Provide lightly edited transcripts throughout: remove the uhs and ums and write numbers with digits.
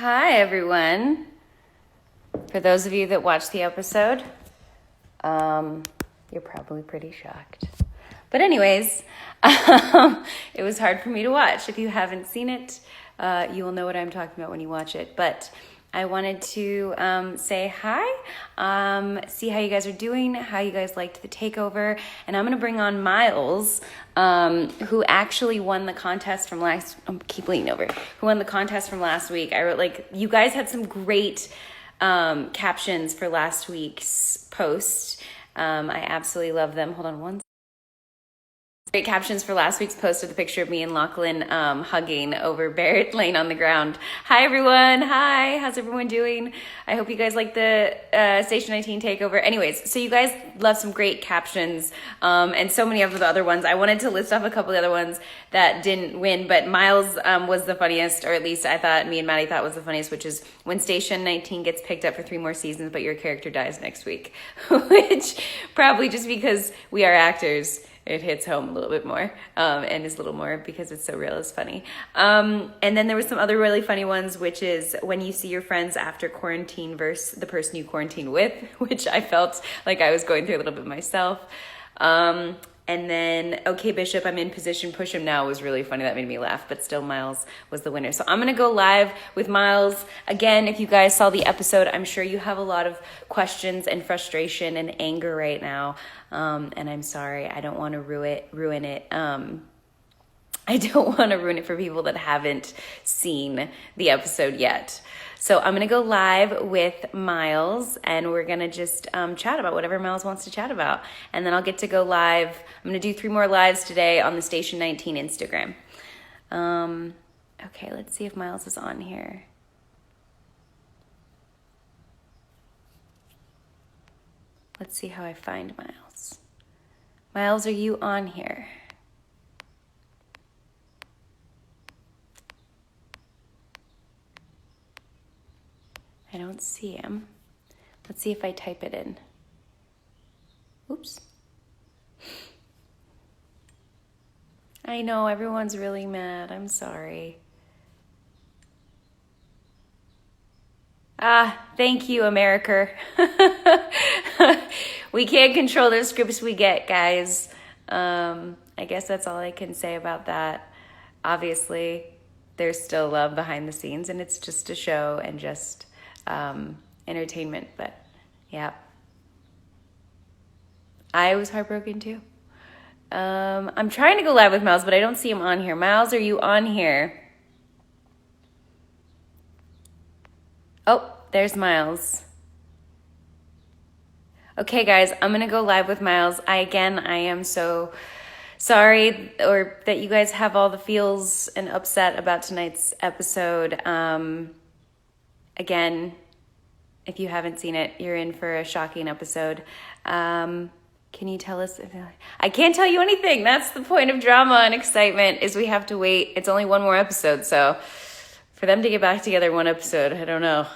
Hi, everyone. For those of you that watched the episode, you're probably pretty shocked. But anyways, it was hard for me to watch. If you haven't seen it, you will know what I'm talking about when you watch it. But I wanted to say hi, see how you guys are doing, how you guys liked the takeover. And I'm going to bring on Miles, who actually won the contest from who won the contest from last week. I wrote, you guys had some great captions for last week's post. I absolutely love them. Hold on one second. Great captions for last week's post with a picture of me and Lachlan hugging over Barrett laying on the ground. Hi, everyone. Hi. How's everyone doing? I hope you guys like the Station 19 takeover. Anyways, so you guys love some great captions and so many of the other ones. I wanted to list off a couple of the other ones that didn't win, but Miles was the funniest, or at least I thought, me and Maddie thought was the funniest, which is when Station 19 gets picked up for 3 more seasons, but your character dies next week, which probably just because we are actors, it hits home a little bit more and is a little more because it's so real, it's funny. And then there was some other really funny ones, which is when you see your friends after quarantine versus the person you quarantine with, which I felt like I was going through a little bit myself. And then, okay, Bishop, I'm in position, push him now was really funny. That made me laugh, but still Miles was the winner. So I'm going to go live with Miles. Again, if you guys saw the episode, I'm sure you have a lot of questions and frustration and anger right now. And I'm sorry, I don't want to ruin it. I don't want to ruin it for people that haven't seen the episode yet. So I'm going to go live with Miles, and we're going to just chat about whatever Miles wants to chat about. And then I'll get to go live. I'm going to do 3 more lives today on the Station 19 Instagram. Okay, let's see if Miles is on here. Let's see how I find Miles. Miles, are you on here? I don't see him. Let's see if I type it in. Oops. I know, everyone's really mad. I'm sorry. Thank you, America. We can't control the scripts we get, guys. I guess that's all I can say about that. Obviously, there's still love behind the scenes, and it's just a show and just entertainment, but yeah. I was heartbroken too. I'm trying to go live with Miles, but I don't see him on here. Miles, are you on here? Oh, there's Miles. Okay, guys, I'm going to go live with Miles. I am so sorry or that you guys have all the feels and upset about tonight's episode. Again, if you haven't seen it, you're in for a shocking episode. Can you tell us? I can't tell you anything. That's the point of drama and excitement, is we have to wait. It's only 1 more episode, so for them to get back together 1 episode, I don't know.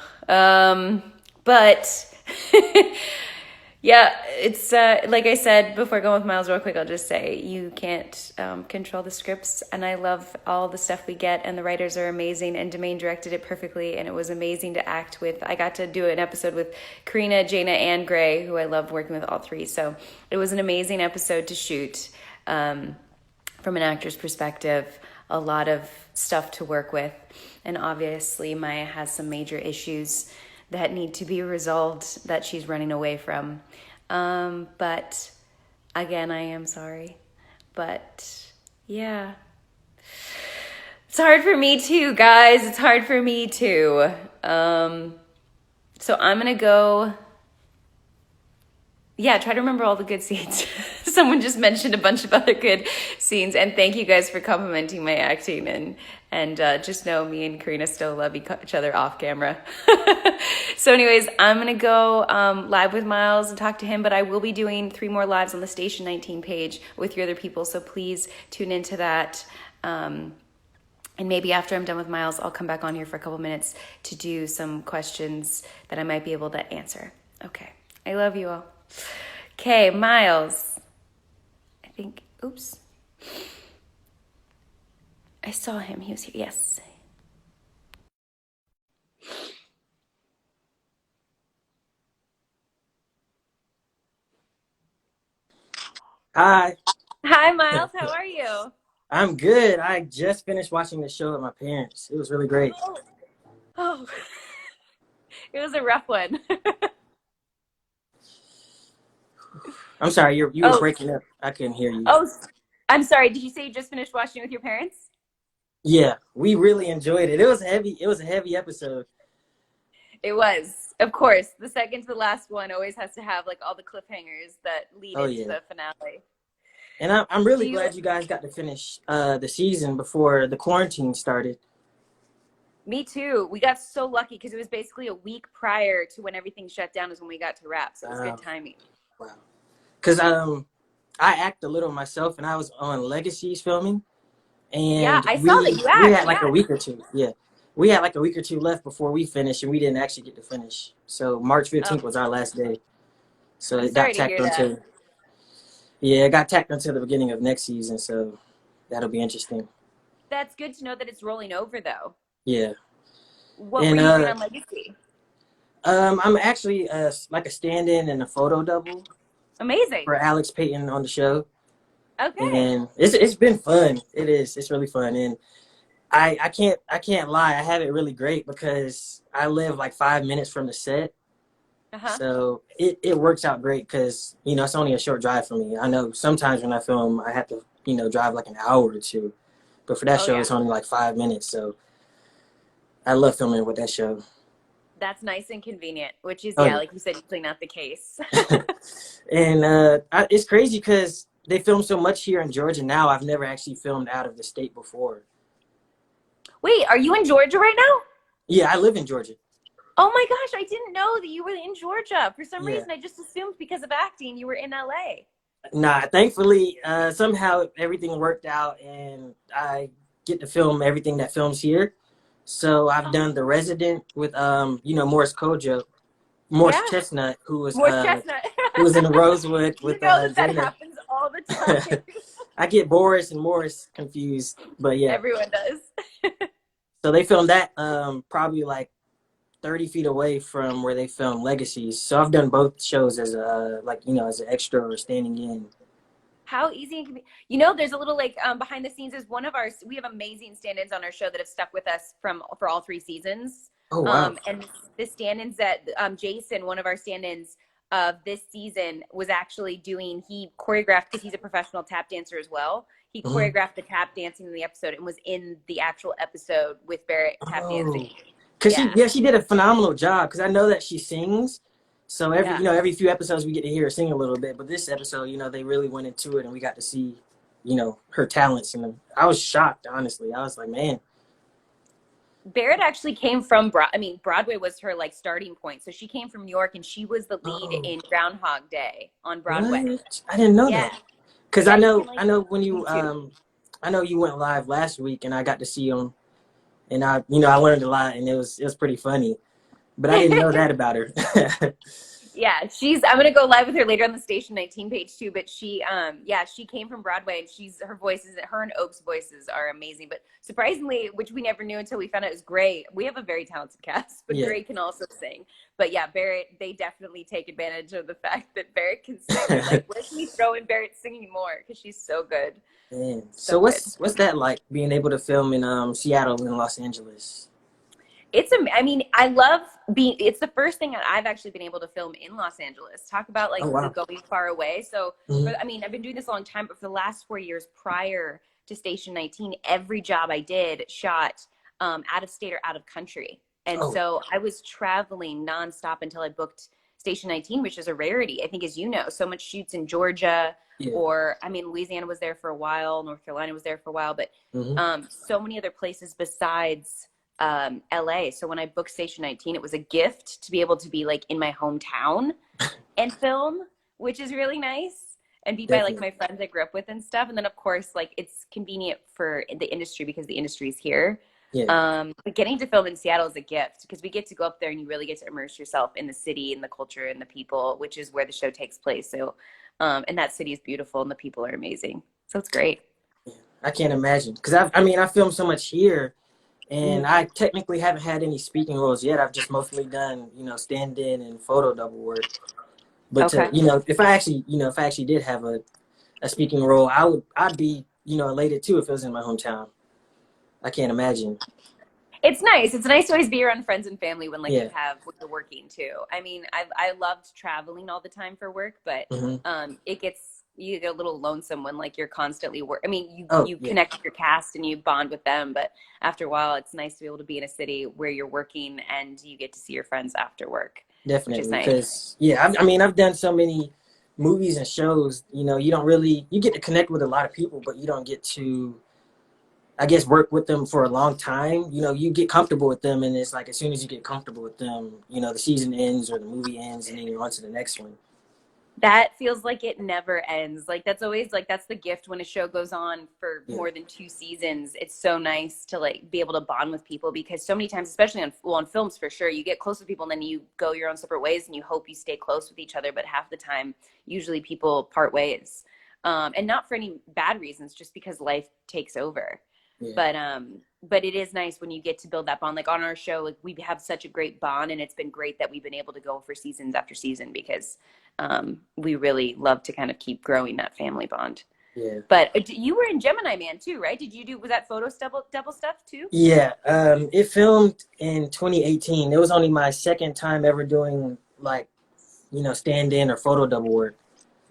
But yeah, it's like I said before going with Miles real quick, I'll just say you can't control the scripts, and I love all the stuff we get, and the writers are amazing, and Demaine directed it perfectly, and it was amazing to act with. I got to do an episode with Karina, Jaina, and Gray, who I loved working with all 3, so it was an amazing episode to shoot from an actor's perspective, a lot of stuff to work with, and obviously Maya has some major issues that need to be resolved that she's running away from. But again, I am sorry. But yeah, it's hard for me too, guys. It's hard for me too. So I'm gonna go, try to remember all the good scenes. Someone just mentioned a bunch of other good scenes, and thank you guys for complimenting my acting, and just know me and Karina still love each other off camera. So anyways, I'm gonna go live with Miles and talk to him, but I will be doing 3 more lives on the Station 19 page with your other people, so please tune into that. And maybe after I'm done with Miles, I'll come back on here for a couple minutes to do some questions that I might be able to answer. Okay, I love you all. Okay, Miles. Oops. I saw him. He was here. Yes. Hi, Hi, Miles. How are you? I'm good. I just finished watching the show with my parents. It was really great. Oh, oh, it was a rough one. I'm sorry, you were Oh, breaking up. I couldn't hear you. oh, I'm sorry. Did you say you just finished watching it with your parents? Yeah, we really enjoyed it. It was a heavy episode. It was, of course. The second to the last one always has to have like all the cliffhangers that lead Oh into yeah. the finale. And I'm Do really you? glad you guys got to finish the season before the quarantine started. Me too. We got so lucky because it was basically a week prior to when everything shut down is when we got to wrap. So it was Uh, good timing. wow. Cause I act a little myself, and I was on Legacies filming, Yeah, and I saw that we you we act. had like a Yeah. week or two. Yeah, we had like a week or two left before we finished, and we didn't actually get to finish. So March Oh, 15th was our last day. So I'm it got sorry to tacked hear that. onto yeah, it got tacked onto the beginning of next season. So that'll be interesting. That's good to know that it's rolling over though. Yeah, What were and you doing on Legacy? I'm actually like a stand-in and a photo double Amazing. for Alex Payton on the show, Okay. and it's been fun. It is. It's really fun, and I can't lie. I have it really great because I live like 5 minutes from the set. Uh-huh. So it works out great because, it's only a short drive for me. I know sometimes when I film, I have to, drive like an hour or two. But for that Oh show, yeah. it's only like 5 minutes. So I love filming with that show. That's nice and convenient, which is Oh, yeah, yeah. like you said, usually not the case. And it's crazy because they film so much here in Georgia now. I've never actually filmed out of the state before. Wait, are you in Georgia right now? Yeah, I live in Georgia. Oh my gosh, I didn't know that you were in Georgia. For some Yeah. reason, I just assumed because of acting you were in LA. Nah, thankfully, somehow everything worked out and I get to film everything that films here. So I've Oh, done The Resident with Morris Kojo, Morris yeah. Chestnut, Morse chestnut. who was in the Rosewood You with know that Jada. happens all the time. I get Boris and Morris confused, but yeah. Everyone does. So they filmed that probably like 30 feet away from where they filmed Legacies. So I've done both shows as a as an extra or standing in. How easy it can be. There's a little like behind the scenes is one of our we have amazing stand-ins on our show that have stuck with us for all three seasons. Oh wow. And the stand-ins that Jason, one of our stand-ins of this season, was actually doing, he choreographed because he's a professional tap dancer as well. He Hmm. choreographed the tap dancing in the episode and was in the actual episode with Barrett tap dancing. Oh, because Yeah. she did a phenomenal job. Because I know that she sings, so Yeah. every few episodes we get to hear her sing a little bit. But this episode, they really went into it, and we got to see, her talents. And I was shocked, honestly. I was like, man. Barrett actually came from Broadway was her like starting point. So she came from New York and she was the lead Oh, in Groundhog Day on Broadway. what? I didn't know Yeah. that. Because Yeah, you can like I know when you YouTube. I know you went live last week, and I got to see him, and I learned a lot, and it was pretty funny. But I didn't know that about her. Yeah, I'm gonna go live with her later on the Station 19 page too. But she came from Broadway and her and Oak's voices are amazing. But surprisingly, which we never knew until we found out, is Gray. We have a very talented cast, but Yeah. Gray can also sing. But yeah, Barrett, they definitely take advantage of the fact that Barrett can sing. They're like, where can we throw in Barrett singing more? Because she's so good. Man. So So good. what's that like being able to film in Seattle and Los Angeles? I love it's the first thing that I've actually been able to film in Los Angeles. Talk about Oh like the wow. going far away. So, Mhm. I've been doing this a long time, but for the last 4 years prior to Station 19, every job I did shot out of state or out of country. And Oh so I was traveling nonstop until I booked Station 19, which is a rarity, I think, as you know. So much shoots in Georgia, yeah. or Louisiana was there for a while, North Carolina was there for a while, but Hmm. so many other places besides LA. So when I booked Station 19, it was a gift to be able to be like in my hometown and film, which is really nice, and be by like Definitely. my friends I grew up with and stuff. And then of course, like it's convenient for the industry because the industry is here. Yeah. But getting to film in Seattle is a gift because we get to go up there and you really get to immerse yourself in the city and the culture and the people, which is where the show takes place. So, and that city is beautiful and the people are amazing. So it's great. Yeah. I can't imagine because I filmed so much here. And Mhm. I technically haven't had any speaking roles yet. I've just mostly done, stand-in and photo double work. But Okay. if I actually did have a speaking role, I'd be, elated too if it was in my hometown. I can't imagine. It's nice. It's nice to always be around friends and family when like Yeah. you have when you're working too. I mean, I loved traveling all the time for work, but Hmm. it gets you get a little lonesome when like you're constantly work. I mean, Oh you yeah, connect with your cast and you bond with them, but after a while, it's nice to be able to be in a city where you're working and you get to see your friends after work, which is definitely. nice. Because yeah, I mean, I've done so many movies and shows. You don't really you get to connect with a lot of people, but you don't get to, I guess, work with them for a long time. You get comfortable with them, and it's like as soon as you get comfortable with them, the season ends or the movie ends, and then you're on to the next one. That feels like it never ends. Like that's always like that's the gift when a show goes on for Yeah, more than 2 seasons. It's so nice to like be able to bond with people because so many times, especially on films for sure, you get close with people and then you go your own separate ways and you hope you stay close with each other. But half the time, usually people part ways, and not for any bad reasons, just because life takes over. yeah, But it is nice when you get to build that bond. Like on our show, like we have such a great bond, and it's been great that we've been able to go for seasons after season because we really love to kind of keep growing that family bond. yeah. But you were in Gemini Man too, right? Did you do was that photo double stuff too? Yeah, it filmed in 2018. It was only my second time ever doing like, stand in or photo double work,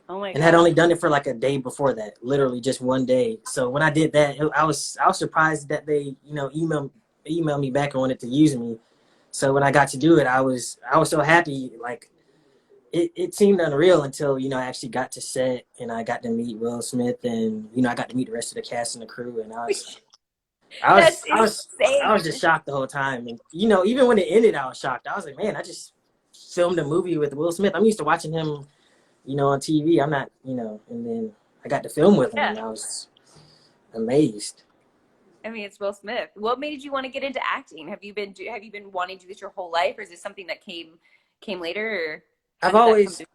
Oh my and had only gosh. done it for like a day before that, literally just one day. So when I did that, I was surprised that they, emailed me back and wanted to use me. So when I got to do it, I was so happy. Like it seemed unreal until I actually got to set and I got to meet Will Smith, and I got to meet the rest of the cast and the crew, and I That's was I was I was just insane. shocked the whole time. And even when it ended, I was shocked. I was like, man, I just filmed a movie with Will Smith. I'm used to watching him, on TV. I'm not, and then I got to film with him, Yeah. and I was amazed. I mean, it's Will Smith. What made you want to get into acting? Have you been wanting to do this your whole life, or is this something that came later, or how I've did that come always, to?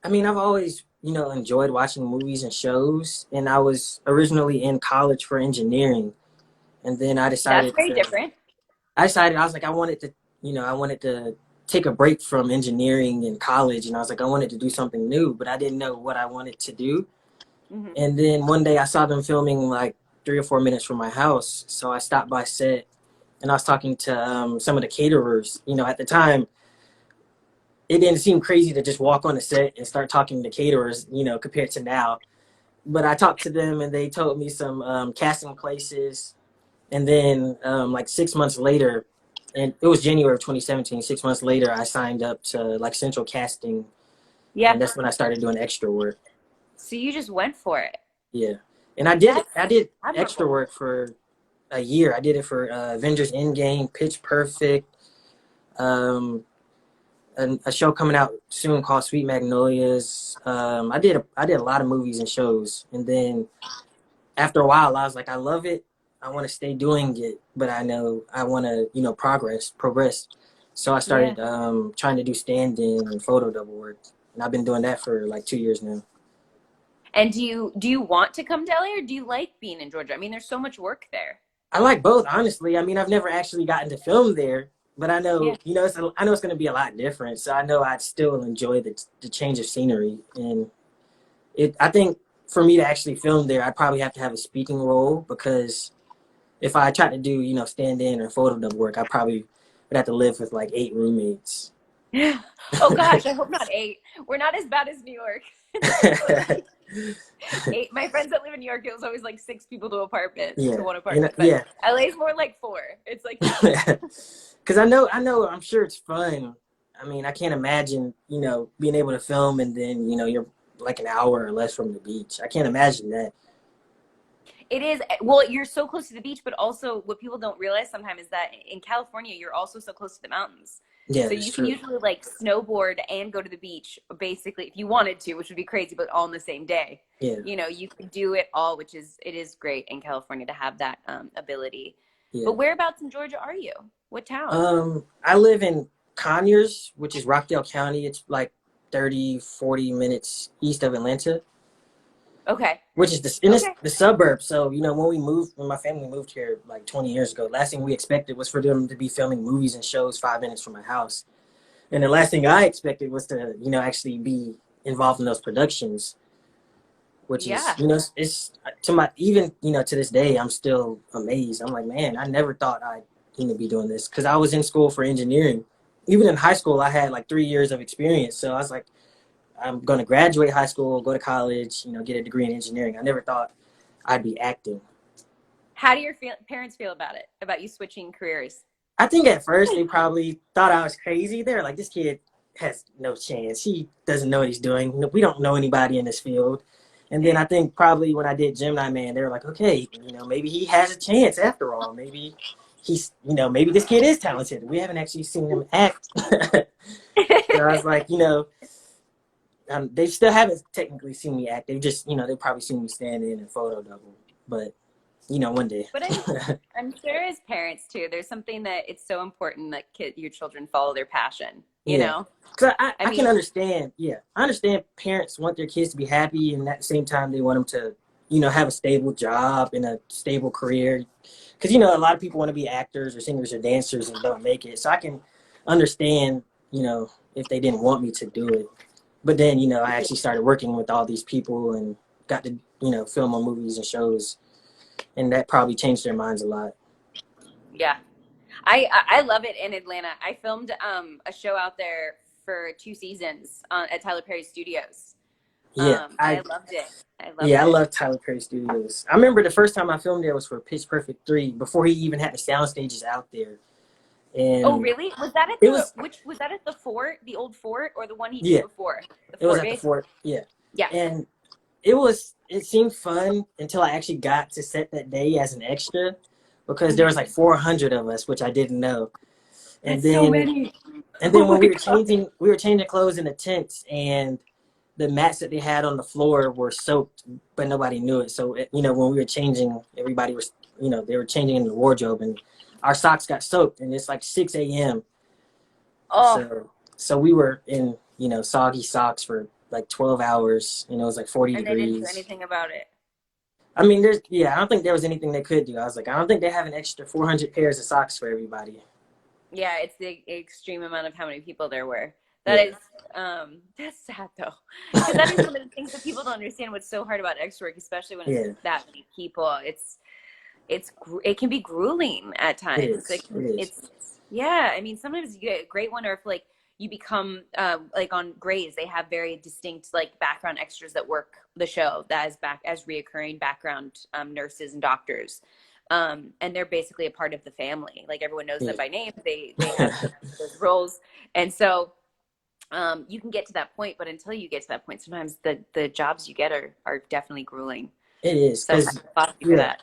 I mean, I've always, enjoyed watching movies and shows. And I was originally in college for engineering, and then That's very different. I was like, I wanted to take a break from engineering in college, and I was like, I wanted to do something new, but I didn't know what I wanted to do. Hmm. And then one day I saw them filming like 3 or 4 minutes from my house, so I stopped by set, and I was talking to some of the caterers. At the time, it didn't seem crazy to just walk on the set and start talking to caterers, compared to now. But I talked to them, and they told me some casting places. And then like 6 months later, and it was January of 2017. 6 months later, I signed up to like Central Casting, Yeah. and that's when I started doing extra work. So you just went for it. Yeah, and I did That's I did extra admirable. work for a year. I did it for Avengers Endgame, Pitch Perfect, um, a show coming out soon called Sweet Magnolias. I did a lot of movies and shows, and then after a while, I was like, I love it. I want to stay doing it, but I know I want to, progress. So I Yeah. started trying to do stand-in and photo double work, and I've been doing that for like 2 years now. And do you want to come to LA or do you like being in Georgia? I mean, there's so much work there. I like both, honestly. I mean, I've never actually gotten to film there, but I Yeah. know, I know it's going to be a lot different. So I know I'd still enjoy the change of scenery, and I think for me to actually film there, I'd probably have to have a speaking role, because if I tried to do, stand in or photo double work, I probably would have to live with like 8 roommates. Oh gosh, I hope not 8. We're not as bad as New York. It's always like 8. My friends that live in New York, it was always like 6 people to Yeah, one apartment. But yeah, LA is more like 4. It's like 8. because I know, I'm sure it's fun. I mean, I can't imagine, being able to film and then, you're like an hour or less from the beach. I can't imagine that. It is well, you're so close to the beach, but also what people don't realize sometimes is that in California, you're also so close to the mountains. Yeah, So that's you can true. usually like snowboard and go to the beach basically if you wanted to, which would be crazy, but all in the same day. Yeah, You could do it all, which is it is great in California to have that ability. yeah. But whereabouts in Georgia are you? What town? I live in Conyers, which is Rockdale County. It's like 30, 40 minutes east of Atlanta, Okay. which is and it's Okay. the suburbs. So when my family moved here like 20 years ago, last thing we expected was for them to be filming movies and shows 5 minutes from my house, and the last thing I expected was to actually be involved in those productions. which is, Yeah. it's to my, even, to this day, I'm still amazed. I'm like, man, I never thought I'd, be doing this, because I was in school for engineering. Even in high school, I had like 3 years of experience. So I was like, I'm going to graduate high school, go to college, get a degree in engineering. I never thought I'd be acting. How do your parents feel about it, about you switching careers? I think at first they probably thought I was crazy. They're like, this kid has no chance. He doesn't know what he's doing. We don't know anybody in this field. And then I think probably when I did Gemini Man, they were like, okay, maybe he has a chance after all. Maybe he's, maybe this kid is talented. We haven't actually seen him act. So I was like, they still haven't technically seen me act. They just, they probably seen me stand in and photo double. But, one day. But I'm sure as parents too, there's something that it's so important that your children follow their passion, you Yeah. know? Cause I I can mean, understand. Yeah. I understand parents want their kids to be happy, and at the same time, they want them to, have a stable job and a stable career. Cause, a lot of people want to be actors or singers or dancers and don't make it. So I can understand, if they didn't want me to do it. But then, I actually started working with all these people and got to, film on movies and shows. And that probably changed their minds a lot. yeah. I love it in Atlanta. I filmed a show out there for 2 seasons at Tyler Perry Studios. Yeah. I loved it. I loved Yeah, I it. love Tyler Perry Studios. I remember the first time I filmed there was for Pitch Perfect 3, before he even had the sound stages out there. Oh, And really? Was that at it was, was that at the fort, the old fort, or the one he did yeah, before? The it was fort at the base? fort. Yeah. Yeah. And it seemed fun until I actually got to set that day as an extra, because there was like 400 of us, which I didn't know. And That's so then, many. and Oh then when my God. we were changing clothes in the tents, and the mats that they had on the floor were soaked, but nobody knew it. So, when we were changing, everybody was, they were changing in the wardrobe, and our socks got soaked, and it's like 6 a.m. Oh, So we were in, soggy socks for like 12 hours, it was like 40 and they didn't do degrees. anything about it. I mean, I don't think there was anything they could do. I was like, I don't think they have an extra 400 pairs of socks for everybody. Yeah, it's the extreme amount of how many people there were. That Yeah. is, that's sad though, because that is one of the things that people don't understand. What's so hard about X work, especially when it's Yeah, that many people, it can be grueling at it times. is. It is. It's yeah. I mean, sometimes you get a great one, or if like you become like on Grays, they have very distinct like background extras that work the show that is back as reoccurring background nurses and doctors. And they're basically a part of the family. Like everyone knows Yeah. them by name. They have those roles, and so you can get to that point. But until you get to that point, sometimes the jobs you get are definitely grueling. It is, So because applaud you for yeah, that.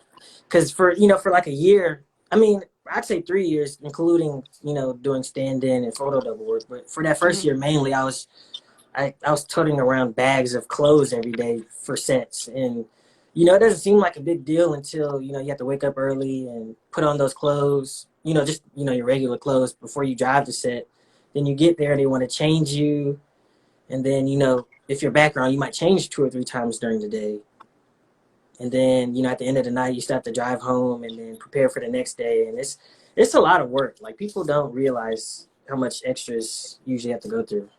because for like a year, I mean, I'd say 3 years, including doing stand-in and photo double work. But for that first Mm-hmm. year, mainly, I was toting around bags of clothes every day for sets, and it doesn't seem like a big deal until you have to wake up early and put on those clothes, just your regular clothes before you drive to set. Then you get there, and they want to change you, and then if your background, you might change 2 or 3 times during the day. And then at the end of the night, you still have to drive home and then prepare for the next day, and it's a lot of work. Like, people don't realize how much extras you usually have to go through.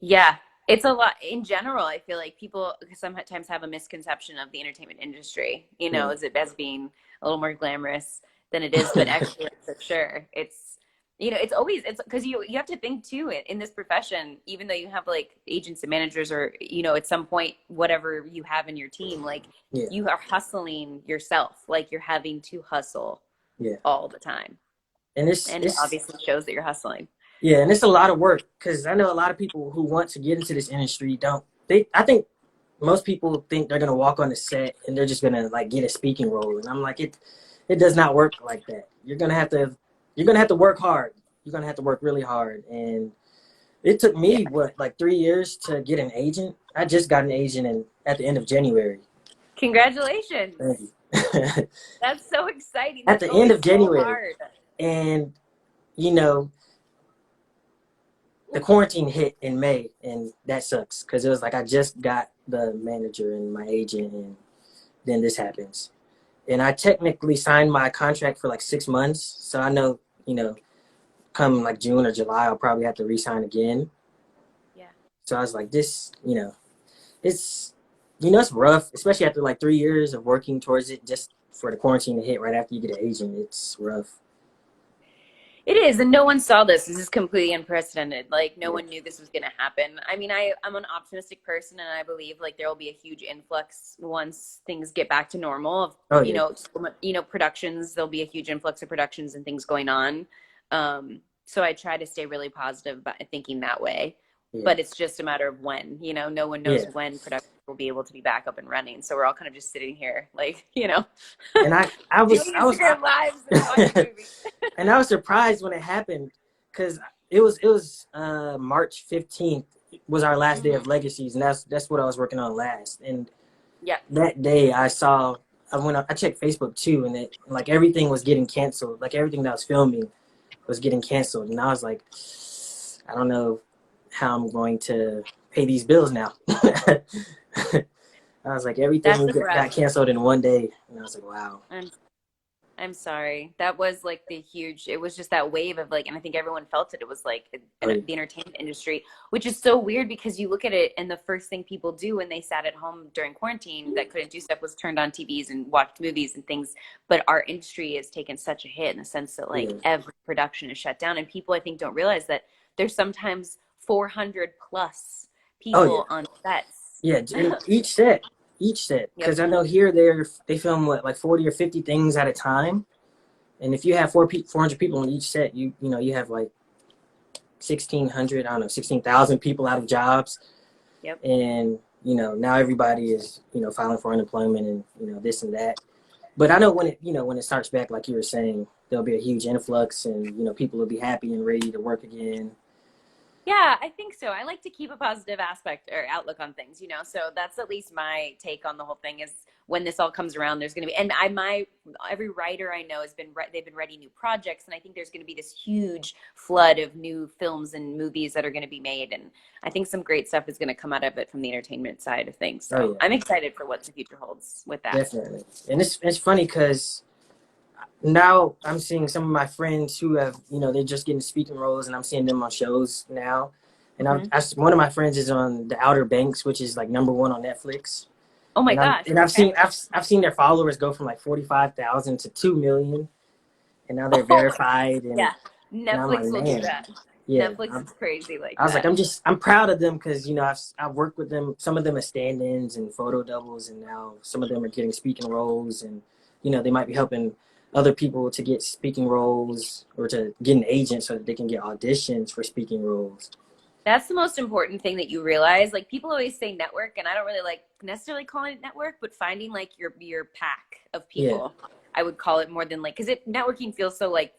Yeah, it's a lot in general. I feel like people sometimes have a misconception of the entertainment industry, Yeah. as being a little more glamorous than it is, but actually, for sure, it's because you have to think too in this profession, even though you have like agents and managers, or at some point whatever you have in your team, like Yeah. you are hustling yourself, like you're having to hustle Yeah. all the time, And it's and it it's obviously shows that you're hustling. yeah, and it's a lot of work, because I know a lot of people who want to get into this industry don't. I think most people think they're gonna walk on the set and they're just gonna like get a speaking role, and I'm like, it does not work like that. You're gonna have to work hard. You're gonna have to work really hard, and it took Yeah, me like 3 years to get an agent. I just got an agent at the end of January. Thank congratulations. you. That's so exciting. At That's the end always of so January, hard. and you know the quarantine hit in May, and that sucks, because it was like I just got the manager and my agent, and then this happens. And I technically signed my contract for like 6 months, so I know, come like June or July, I'll probably have to re-sign again. Yeah. So I was like, it's You know, it's rough, especially after like 3 years of working towards it, just for the quarantine to hit right after you get an agent. It's rough. It is, and no one saw this. This is completely unprecedented. Like no Yeah. one knew this was going to happen. I mean, I'm an optimistic person, and I believe like there will be a huge influx once things get back to normal. Of Oh yeah. productions. There'll be a huge influx of productions and things going on. So I try to stay really positive about thinking that way. Yeah. But it's just a matter of when. No one knows Yeah. when production will be able to be back up and running. So we're all kind of just sitting here, like And doing Instagram lives and watching movies. and I was surprised when it happened because it was March 15th was our last day of Legacies, and that's what I was working on last. And Yeah. that day I checked Facebook too, and it like everything was getting canceled. Like everything that I was filming was getting canceled, and I was like, I don't know how I'm going to pay these bills now. I was like, everything That's got rough. canceled in one day, and I was like, wow. I'm sorry. That was like it was just that wave of like, and I think everyone felt it. It was like Oh, yeah. the entertainment industry, which is so weird because you look at it and the first thing people do when they sat at home during quarantine that couldn't do stuff was turned on TVs and watched movies and things. But our industry has taken such a hit in the sense that like Yeah. every production is shut down, and people I think don't realize that there's sometimes 400 plus Oh yeah. people on sets. Yeah, and each set, Yep. because I know here they film like 40 or 50 things at a time, and if you have 400 people on each set, you have like 1,600, I don't know, 16,000 people out of jobs, Yep. and now everybody is filing for unemployment and this and that. But I know when it starts back, like you were saying, there'll be a huge influx, and people will be happy and ready to work again. Yeah, I think so. I like to keep a positive aspect or outlook on things, So that's at least my take on the whole thing is when this all comes around, there's going to be, and every writer I know they've been writing new projects. And I think there's going to be this huge flood of new films and movies that are going to be made. And I think some great stuff is going to come out of it from the entertainment side of things. Oh So yeah, I'm excited for what the future holds with that. definitely. And it's funny because now I'm seeing some of my friends who have, they're just getting speaking roles, and I'm seeing them on shows now. And Mhm. one of my friends is on The Outer Banks, which is like #1 on Netflix. Oh my And I'm gosh. and I've Okay. seen I've seen their followers go from like 45,000 to 2 million, and now they're Oh, verified. And yeah. I'm like, Netflix will do man, that. yeah. Netflix is crazy like I was like, that. I'm proud of them because I've worked with them. Some of them as stand-ins and photo doubles, and now some of them are getting speaking roles, and they might be helping other people to get speaking roles or to get an agent so that they can get auditions for speaking roles. That's the most important thing that you realize. Like people always say network, and I don't really like necessarily calling it network, but finding like your pack of Yeah, people. I would call it more than like because it networking feels so like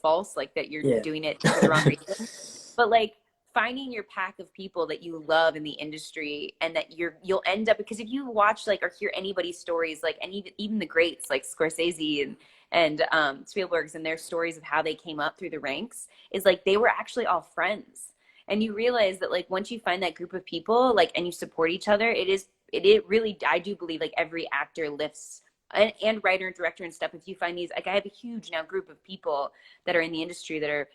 false, like that you're yeah, doing it for the wrong reason. But like finding your pack of people that you love in the industry and that you'll end up because if you watch like or hear anybody's stories, like and even the greats like Scorsese and Spielberg's and their stories of how they came up through the ranks is like they were actually all friends and you realize that like once you find that group of people like and you support each other it really I do believe like every actor lifts and writer and director and stuff if you find these like I have a huge now group of people that are in the industry that are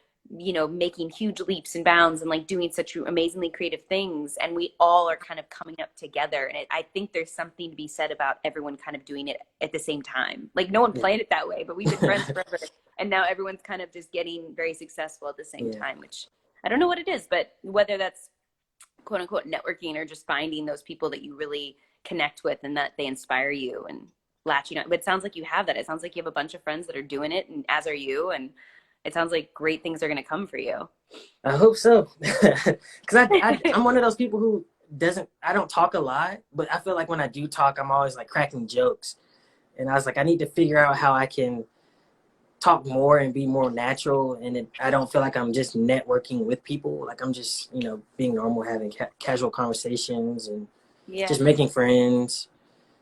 making huge leaps and bounds and like doing such amazingly creative things and we all are kind of coming up together and I think there's something to be said about everyone kind of doing it at the same time like no one planned it that way but we've been friends forever and now everyone's kind of just getting very successful at the same yeah. time which I don't know what it is, but whether that's quote unquote networking or just finding those people that you really connect with and that they inspire you and latching on. But it sounds like you have that. It sounds like you have a bunch of friends that are doing it and as are you. And it sounds like great things are going to come for you. I hope so. Because I'm one of those people who I don't talk a lot, but I feel like when I do talk, I'm always like cracking jokes. And I was like, I need to figure out how I can talk more and be more natural, and I don't feel like I'm just networking with people. Like I'm just being normal, having casual conversations and Yeah. just making friends.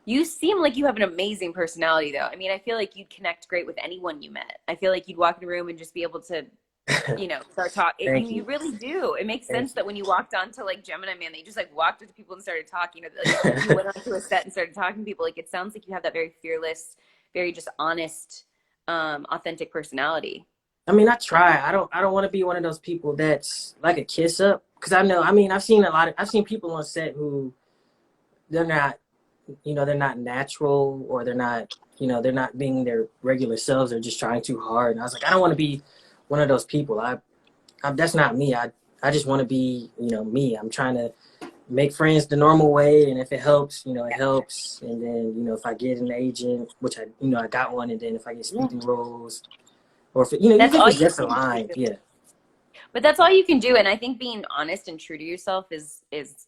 You seem like you have an amazing personality, though. I mean, I feel like you'd connect great with anyone you met. I feel like you'd walk in a room and just be able to, start talking. Thank You you. really do. It makes Thank sense that when you walked onto like Gemini Man, that you just like walked up to people and started talking. Like you went onto a set and started talking to people. Like it sounds like you have that very fearless, very just honest, authentic personality. I mean, I try. I don't want to be one of those people that's like a kiss up, because I know. I mean, I've seen people on set who they're not they're not natural, or they're not being their regular selves. They're just trying too hard. And I was like, I don't want to be one of those people. That's not me. I just want to be, me. I'm trying to make friends the normal way, and if it helps, it helps. And then, if I get an agent, which I got one, and then if I get Yeah. speaking roles, or if even That's if all it's you just a can line, do. yeah, But that's all you can do, and I think being honest and true to yourself is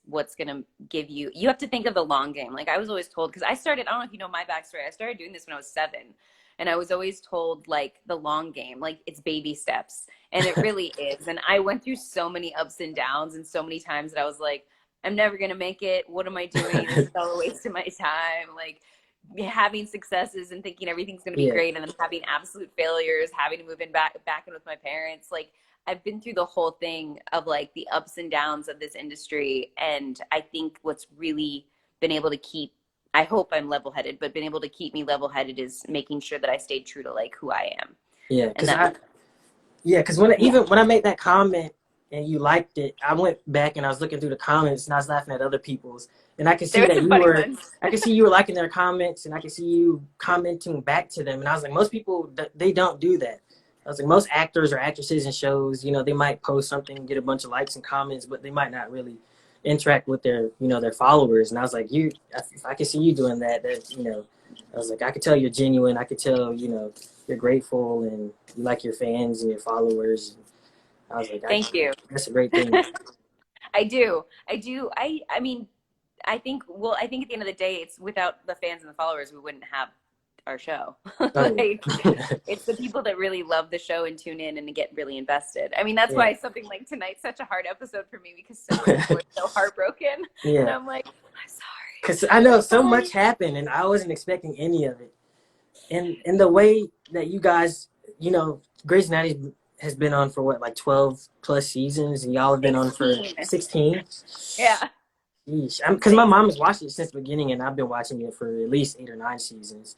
what's gonna give you. You have to think of the long game. Like I was always told, because I started. I don't know if you know my backstory. I started doing this when I was 7, and I was always told like the long game, like it's baby steps, and it really is. And I went through so many ups and downs, and so many times that I was like, I'm never gonna make it. What am I doing? This is all a waste of my time. Like having successes and thinking everything's going to be yeah, great, and then having absolute failures, having to move in back in with my parents. Like I've been through the whole thing of like the ups and downs of this industry, and I think what's really been able to keep, I hope I'm level-headed, but been able to keep me level-headed is making sure that I stayed true to like who I am. yeah. And Because that, yeah, even when I made that comment and you liked it, I went back and I was looking through the comments and I was laughing at other people's, and I could see there were that some funny ones. I could see you were liking their comments, and I could see you commenting back to them, and I was like, most people they don't do that. I was like, most actors or actresses in shows, they might post something, get a bunch of likes and comments, but they might not really interact with their followers. And I was like, I could see you doing that. I was like, I could tell you're genuine. I could tell, you're grateful and you like your fans and your followers. I was like, Thank you. that's a great thing. I mean, I think at the end of the day, it's without the fans and the followers, we wouldn't have our show. Oh, Like yeah. it's the people that really love the show and tune in and get really invested. I mean, that's Yeah. why something like tonight's such a hard episode for me, because so many people are so heartbroken. And Yeah. I'm like, I'm sorry. Because I know I'm so sorry. much happened and I wasn't expecting any of it. And the way that you guys, Grey's Anatomy has been on for what, like 12 plus seasons, and y'all have been on for 16. 16. Yeah. Yeesh. Because my mom has watched it since the beginning, and I've been watching it for at least 8 or 9 seasons.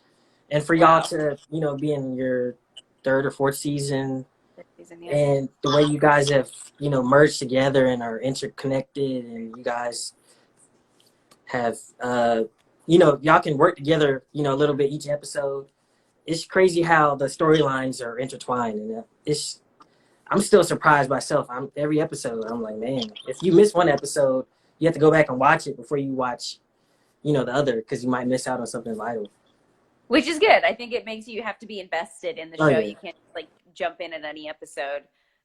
And for y'all Wow. to, be in your third or fourth season, Season, yeah. and the way you guys have, merged together and are interconnected, and you guys have, y'all can work together, a little bit each episode. It's crazy how the storylines are intertwined, and I'm still surprised myself. Every episode, I'm like, man, if you miss one episode, you have to go back and watch it before you watch, the other, because you might miss out on something vital. Which is good. I think it makes you have to be invested in the Oh show. yeah, You can't like jump in at any episode.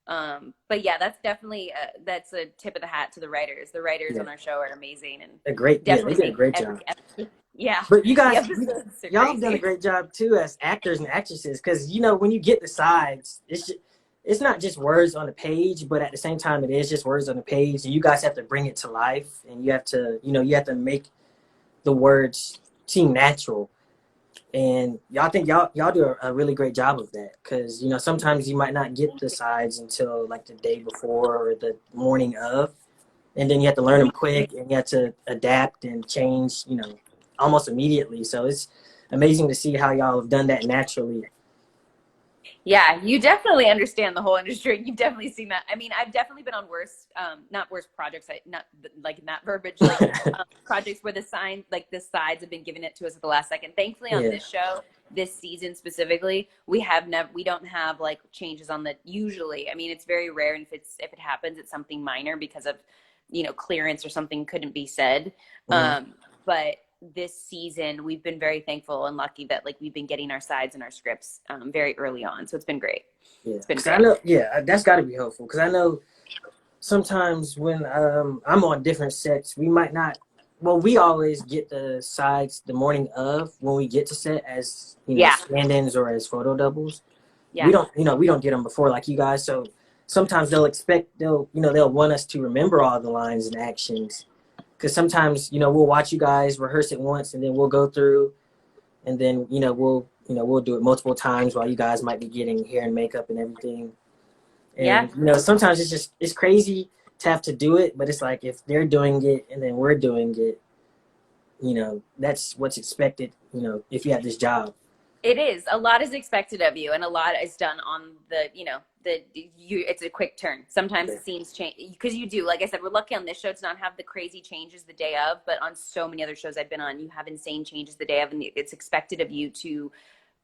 But yeah, that's definitely that's a tip of the hat to the writers. The writers yeah, on our show are amazing and they definitely did a make great every job. episode. Yeah, But the episodes are y'all have done a crazy. great job too as actors and actresses, because when you get the sides, it's not just words on the page, but at the same time, it is just words on the page, and you guys have to bring it to life, and you have to make the words seem natural. And y'all think y'all do a really great job of that, because sometimes you might not get the sides until like the day before or the morning of, and then you have to learn them quick, and you have to adapt and change almost immediately. So it's amazing to see how y'all have done that naturally. Yeah, you definitely understand the whole industry. You've definitely seen that. I mean, I've definitely been on worse, not worse projects, not like in that verbiage, like projects where the sides have been giving it to us at the last second. Thankfully, on Yeah. this show, this season specifically, we don't have like changes on the. Usually, I mean, it's very rare, and if it happens, it's something minor because of, clearance or something couldn't be said. Mhm. But this season we've been very thankful and lucky that like we've been getting our sides and our scripts very early on, so it's been great. Yeah. It's been Because I great. know, yeah, that's got to be helpful. Because I know sometimes when I'm on different sets, we might not. Well, we always get the sides the morning of when we get to set as Yeah, stand-ins or as photo doubles. We yeah, don't we don't get them before like you guys. So sometimes they'll want us to remember all the lines and actions, because sometimes we'll watch you guys rehearse it once, and then we'll go through, and then we'll do it multiple times while you guys might be getting hair and makeup and everything. yeah. And sometimes it's crazy to have to do it, but it's like if they're doing it and then we're doing it, that's what's expected, if you have this job. It is. A lot is expected of you, and a lot is done on the, it's a quick turn. Sometimes Yeah. the scenes change because you do. Like I said, we're lucky on this show to not have the crazy changes the day of, but on so many other shows I've been on, you have insane changes the day of, and it's expected of you to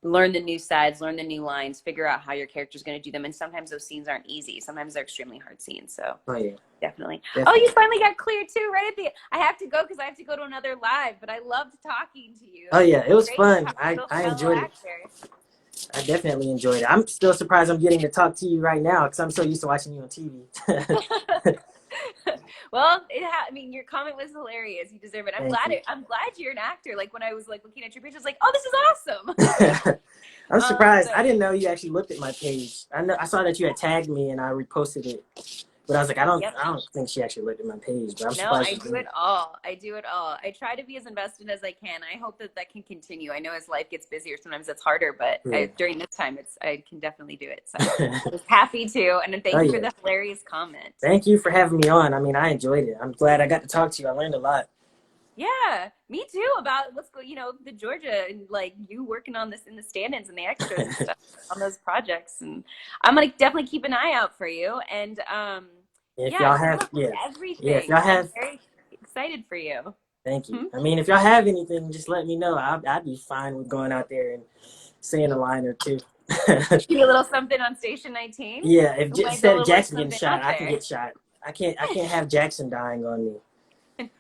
learn the new sides, learn the new lines, figure out how your character's going to do them. And sometimes those scenes aren't easy. Sometimes they're extremely hard scenes. So Oh yeah, definitely. Oh, you definitely. finally got cleared too, right at the. I have to go because I have to go to another live. But I loved talking to you. Oh yeah, it was Great to fun. talk to a little I fellow enjoyed it. actor. I definitely enjoyed it. I'm still surprised I'm getting to talk to you right now because I'm so used to watching you on TV. Well, I mean, your comment was hilarious. You deserve it. I'm Thank glad. you. I'm glad you're an actor. Like when I was like looking at your page, I was like, oh, this is awesome. I'm surprised. I But didn't know you actually looked at my page. I saw that you had tagged me and I reposted it, but I was like, yep. I don't think she actually looked at my page. But I'm No, surprised I you do did. it all. I do it all. I try to be as invested as I can. I hope that that can continue. I know as life gets busier, sometimes it's harder, but during this time, I can definitely do it. So I was happy to, and Oh thank you for yeah. the hilarious comment. Thank you for having me on. I mean, I enjoyed it. I'm glad I got to talk to you. I learned a lot. Yeah, me too. About what's go, the Georgia and like you working on this in the stand-ins and the extras and stuff on those projects, and I'm gonna definitely keep an eye out for you. And If yeah, y'all good have, luck with yeah, yeah. If everything. y'all I'm have, very excited for you. thank you. Hmm? I mean, if y'all have anything, just let me know. I'd be fine with going out there and saying a line or two. Maybe a little something on Station 19. Yeah, if We might do a instead of little Jackson getting something shot, out I can there. get shot. I can't have Jackson dying on me.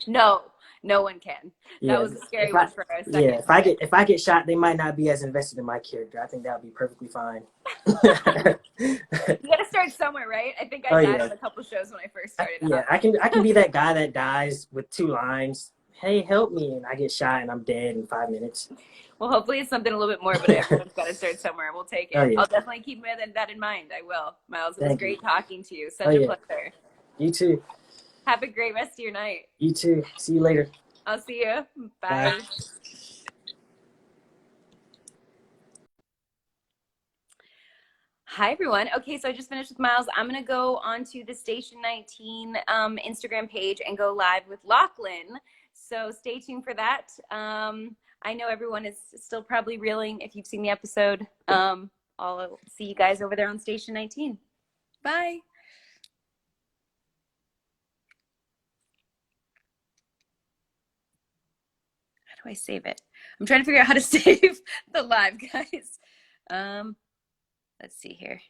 No, no one can. That Yeah, was a scary one for a yeah, second, but if I get shot, they might not be as invested in my character. I think that would be perfectly fine. you got to start somewhere, right? I think I Oh died yeah, on a couple shows when I first started yeah. out. I can be that guy that dies with two lines. Hey, help me! And I get shot and I'm dead in 5 minutes. Well, hopefully it's something a little bit more, but everyone's got to start somewhere. We'll take Oh it. yeah, I'll definitely keep that in mind. I will. Miles, it was thank you. great talking to you. Oh Such a yeah, pleasure. you too. Have a great rest of your night. You too. See you later. I'll see you. Bye. Bye. Hi, everyone. Okay, so I just finished with Miles. I'm going to go onto the Station 19 Instagram page and go live with Lachlan. So stay tuned for that. I know everyone is still probably reeling if you've seen the episode. I'll see you guys over there on Station 19. Bye. How do I save it? I'm trying to figure out how to save the live, guys. Let's see here.